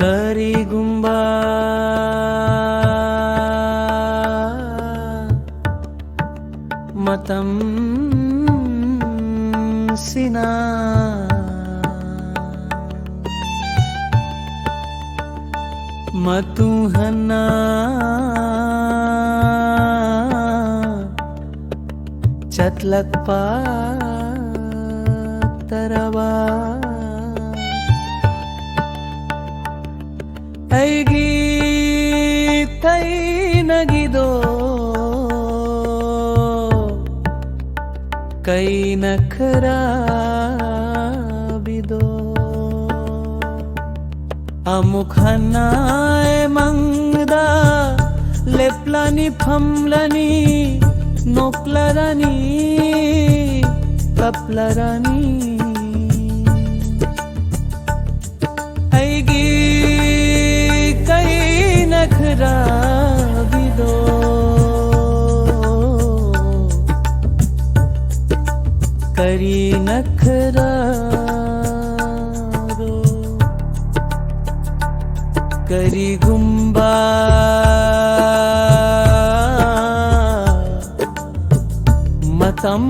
करी गुंबा मतम सिना मतु हन्ना चतलक तरवा ऐगी तै नगिदो कई नखरा बिदो अमुक हन्नाय मंगदा लेप्लानी फमलानी नोकलरानी कपलरानी ऐगी कई नखरा बिदो करी नखरा रो करी गुंबा मतम